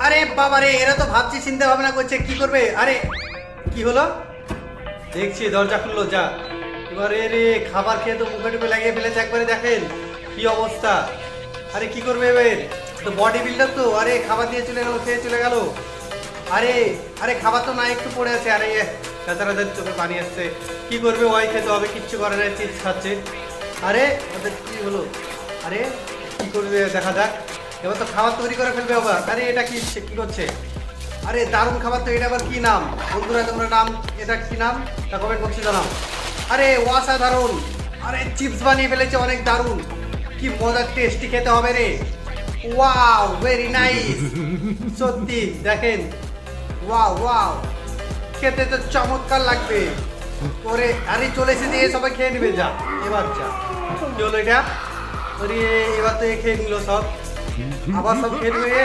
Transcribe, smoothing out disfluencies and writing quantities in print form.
আরে বাবা রে, এরা তো ভাবছি চিন্তা ভাবনা করছে কি করবে। আরে কি হলো, দেখছি দরজা খুললো যা। এবারে রে খাবার খেয়ে তো মুখে টুপে লাগিয়ে ফেলেছে একবারে, দেখেন কি অবস্থা। আরে কি করবে এবার, তো বডি বিল্ডার তো। আরে খাবার দিয়ে চলে গেল, খেয়ে চলে গেল। আরে আরে খাবার তো না, একটু পড়ে আছে। আরে তাছাড়াদের চোখে পানি আসছে। কি করবে, ওয়াই খেতে হবে, কিচ্ছু করে না, চিপস খাচ্ছে। আরে ওদের কি হলো, আরে কি করবে দেখা যাক। এবার তো খাবার তৈরি করে ফেলবে আবার। আরে এটা কি, সে কি করছে। আরে দারুণ খাবার তো, এটা আবার কি নাম বন্ধুরা, তোমরা নাম এটা কি নাম তা কমেন্ট বক্সে জানাও। আরে অসাধারণ, আরে চিপস বানিয়ে ফেলেছে, অনেক দারুণ, কি মজার টেস্টি খেতে হবে রে। ওয়াও ভেরি নাইস, সত্যি দেখেন, ওয়াও ওয়াও, খেতে তো চমৎকার লাগবে। ওরে আরে চলে এসে দিয়ে সবাই খেয়ে নেবে, যা এবার যা। কি হলো এটা, আরে এবার তো এ খেয়ে নিল সব, আবার সব খেয়ে নেবে।